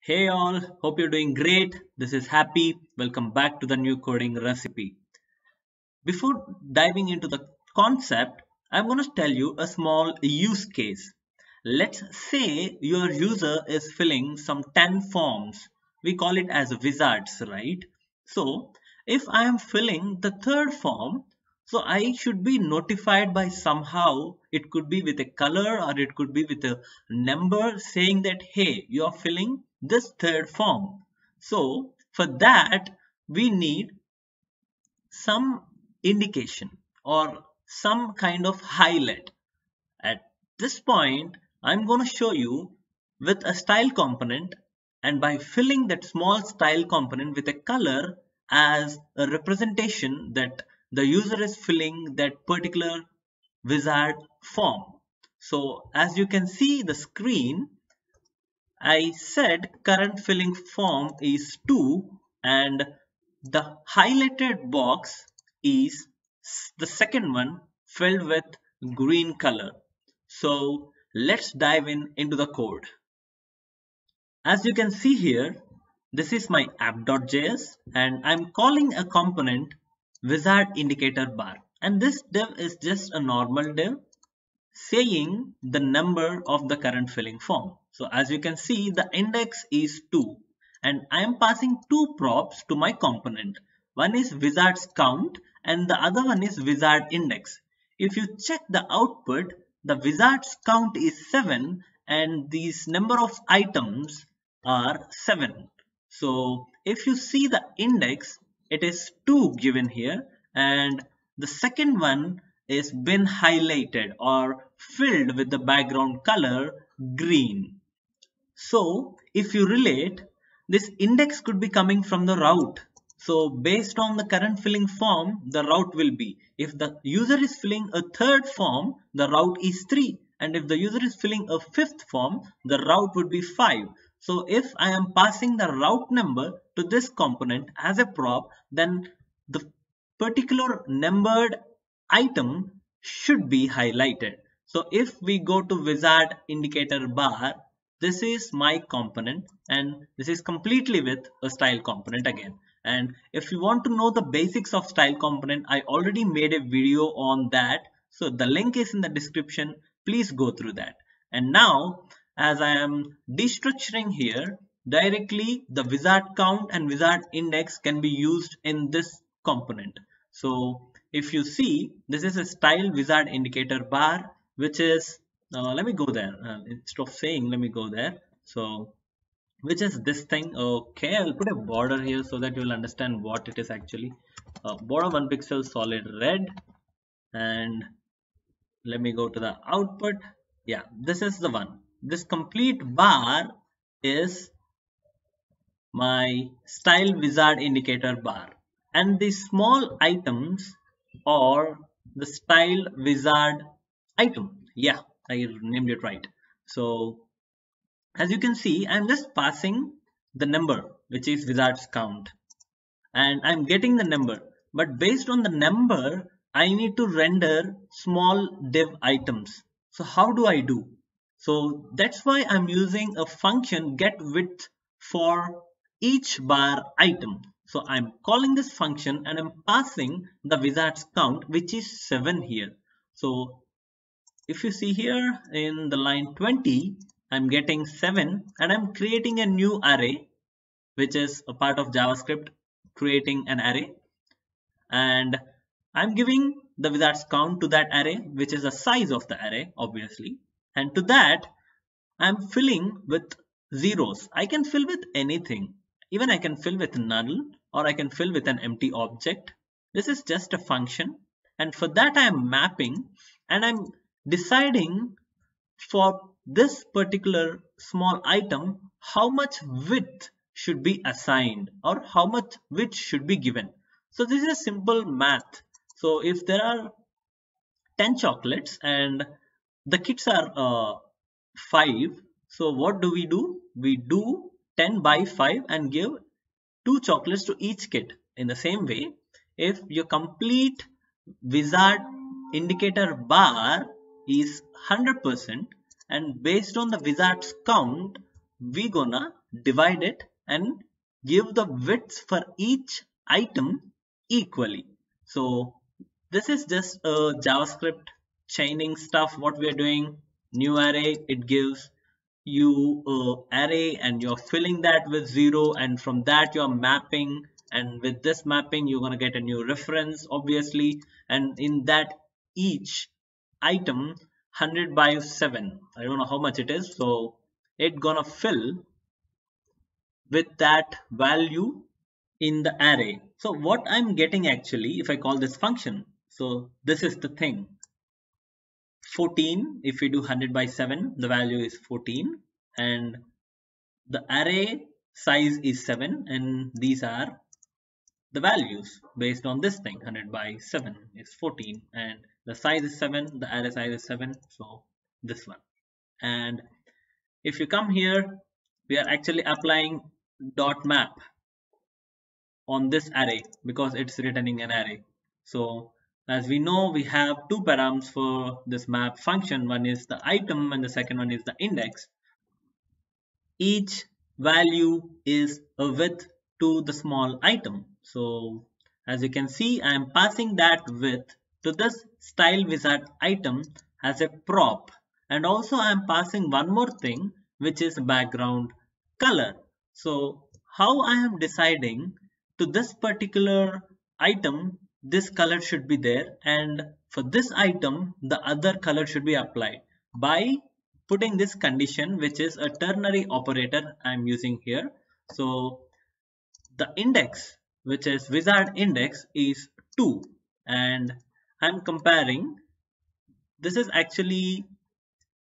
Hey all, hope you're doing great. This is Happy. Welcome back to the new coding recipe. Before diving into the concept, I'm going to tell you a small use case. Let's say your user is filling some 10 forms. We call it as wizards, right? So, if I am filling the third form, so I should be notified by somehow. It could be with a color or it could be with a number saying that, hey, you are filling this third form. So, for that, we need some indication or some kind of highlight. At this point, I'm going to show you with a style component, and by filling that small style component with a color as a representation that the user is filling that particular wizard form. So as you can see the screen, I said current filling form is 2 and the highlighted box is the second one filled with green color. So let's dive into the code. As you can see here, this is my app.js and I'm calling a component wizard indicator bar. And this div is just a normal div saying the number of the current filling form. So as you can see, the index is 2 and I am passing two props to my component. One is wizards count and the other one is wizard index. If you check the output, the wizards count is 7 and these number of items are 7. So if you see the index, it is 2 given here and the second one is been highlighted or filled with the background color green. So if you relate, this index could be coming from the route. So based on the current filling form, the route will be, if the user is filling a third form, the route is 3. And if the user is filling a fifth form, the route would be 5. So if I am passing the route number to this component as a prop, then the particular numbered item should be highlighted. So if we go to wizard indicator bar, this is my component and this is completely with a style component again. And if you want to know the basics of style component, I already made a video on that. So the link is in the description. Please go through that. And now as I am destructuring here, directly the wizard count and wizard index can be used in this component. So if you see, this is a style wizard indicator bar, which is let me go there instead of saying let me go there. So which is this thing. Okay, I'll put a border here so that you'll understand what it is actually. Border 1 pixel solid red, and let me go to the output. Yeah, this is the one. This complete bar is my style wizard indicator bar, and the small items or the style wizard item. Yeah, I named it right. So as you can see, I'm just passing the number, which is wizards count, and I'm getting the number. But based on the number, I need to render small div items. So how do I do? So that's why I'm using a function get width for each bar item. So I'm calling this function and I'm passing the wizards count, which is 7 here. So if you see here in the line 20, I'm getting 7 and I'm creating a new array, which is a part of JavaScript, creating an array, and I'm giving the wizards count to that array, which is the size of the array obviously, and to that I'm filling with zeros. I can fill with anything, even I can fill with null or I can fill with an empty object. This is just a function, and for that I am mapping and I'm deciding for this particular small item how much width should be assigned or how much width should be given. So this is a simple math. So if there are 10 chocolates and the kids are 5, so what do? We do 10 by 5 and give 2 chocolates to each kid. In the same way, if your complete wizard indicator bar is 100% and based on the wizard's count, we gonna divide it and give the widths for each item equally. So this is just a JavaScript chaining stuff what we are doing. New array, it gives you array and you're filling that with 0, and from that you're mapping, and with this mapping you're going to get a new reference obviously, and in that each item 100 by 7, I don't know how much it is, so it gonna fill with that value in the array. So what I'm getting actually, if I call this function, so this is the thing, 14, if we do 100 by 7, the value is 14, and the array size is 7, and these are the values based on this thing. 100 by 7 is 14, and the size is 7, the array size is 7, so this one. And if you come here, we are actually applying dot map on this array because it's returning an array. So as we know, we have two params for this map function. One is the item and the second one is the index. Each value is a width to the small item. So as you can see, I am passing that width to this style wizard item as a prop, and also I am passing one more thing, which is background color. So how I am deciding to this particular item, this color should be there, and for this item the other color should be applied by putting this condition, which is a ternary operator I'm using here. So the index, which is wizard index, is 2, and I'm comparing, this is actually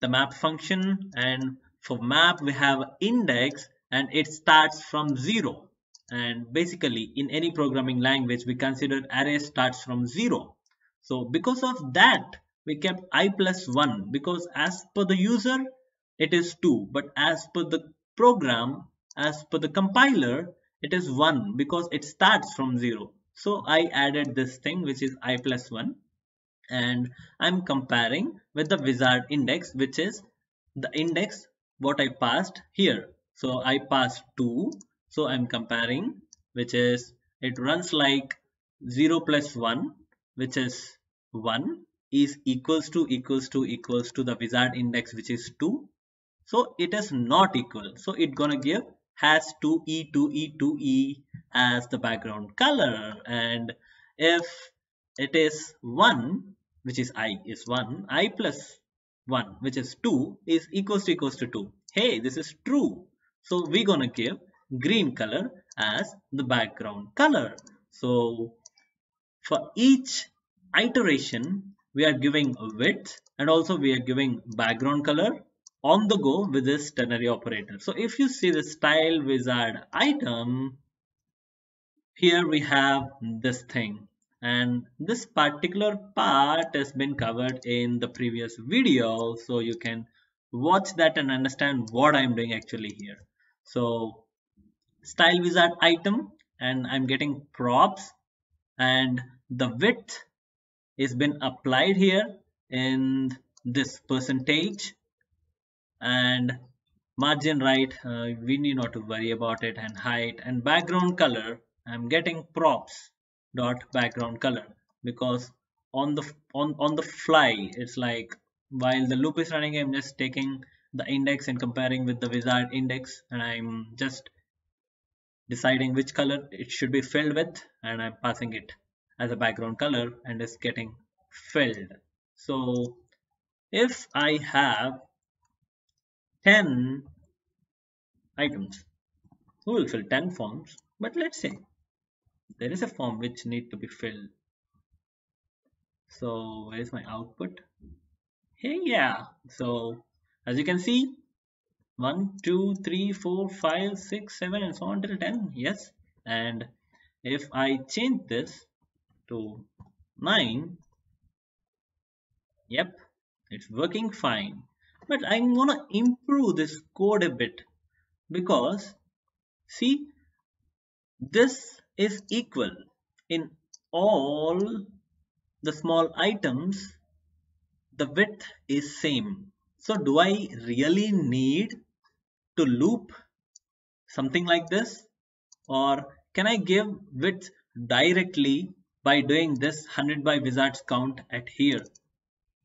the map function, and for map we have index and it starts from 0, and basically in any programming language we consider array starts from 0. So because of that we kept I plus 1, because as per the user it is 2, but as per the program, as per the compiler, it is 1 because it starts from 0. So I added this thing, which is I plus 1, and I'm comparing with the wizard index, which is the index what I passed here. So I passed 2, so I'm comparing, which is, it runs like 0 plus 1, which is 1, is equals to the wizard index, which is 2. So it is not equal, so it gonna give has 2e as the background color. And if it is 1, which is I is 1, I plus 1, which is 2, is equals to 2. Hey, this is true. So we're gonna give green color as the background color. So for each iteration, we are giving a width and also we are giving background color on the go with this ternary operator. So if you see the style wizard item, here we have this thing, and this particular part has been covered in the previous video, so you can watch that and understand what I'm doing actually here. So style wizard item, and I'm getting props, and the width is been applied here in this percentage, and margin right, we need not to worry about it, and height and background color, I'm getting props dot background color, because on the fly it's like while the loop is running, I'm just taking the index and comparing with the wizard index, and I'm just deciding which color it should be filled with, and I'm passing it as a background color and it's getting filled. So if I have 10 items, who will fill 10 forms? But let's say there is a form which need to be filled. So where is my output? Hey, yeah. So as you can see, 1, 2, 3, 4, 5, 6, 7, and so on till 10. Yes. And if I change this to 9, yep, it's working fine. But I'm gonna improve this code a bit, because see, this is equal in all the small items, the width is same. So do I really need to loop something like this, or can I give width directly by doing this 100 by wizards count at here?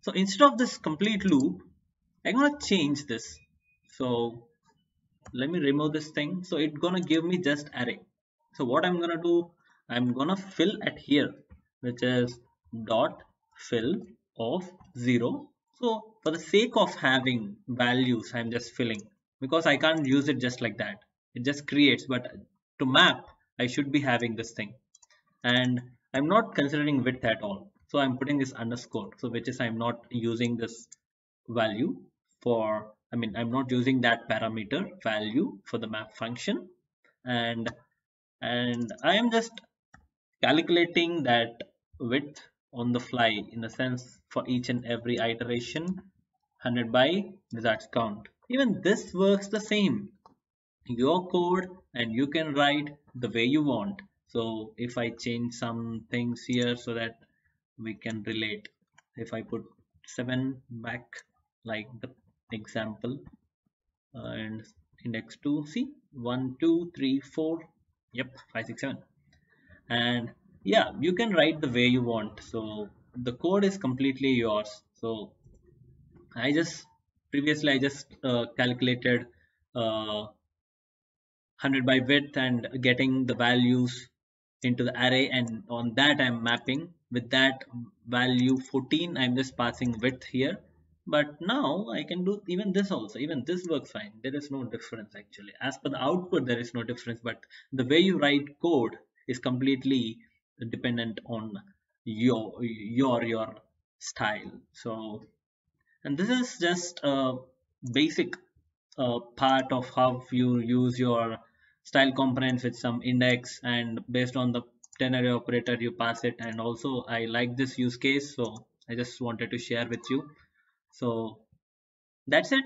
So instead of this complete loop, I'm gonna change this. So let me remove this thing. So it's gonna give me just array. So what I'm gonna do, I'm gonna fill at here, which is dot fill of 0. So for the sake of having values, I'm just filling, because I can't use it just like that. It just creates, but to map, I should be having this thing. And I'm not considering width at all. So I'm putting this underscore, so which is I'm not using this value for, I'm not using that parameter value for the map function, and I am just calculating that width on the fly, in the sense for each and every iteration 100 by wizards count. Even this works the same, your code, and you can write the way you want. So if I change some things here so that we can relate, if I put 7 back like the example, and index 2, see 1 2 3 4, yep, 5 6 7, and yeah, you can write the way you want. So the code is completely yours. So I just previously I just calculated 100 by width and getting the values into the array, and on that I'm mapping with that value 14. I'm just passing width here, but now I can do even this also. Even this works fine. There is no difference actually. As per the output, there is no difference, but the way you write code is completely dependent on your style. So, and this is just a basic part of how you use your style components with some index, and based on the ternary operator you pass it. And also I like this use case, so I just wanted to share with you. So that's it.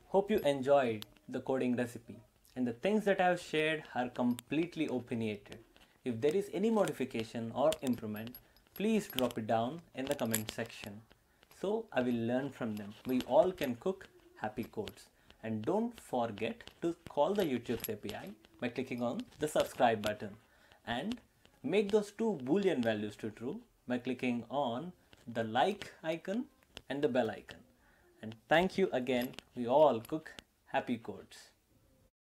Hope you enjoyed the coding recipe, and the things that I have shared are completely opinionated. If there is any modification or improvement, please drop it down in the comment section so I will learn from them. We all can cook happy codes. And don't forget to call the YouTube API by clicking on the subscribe button, and make those two boolean values to true by clicking on the like icon and the bell icon. And thank you again. We all cook happy codes.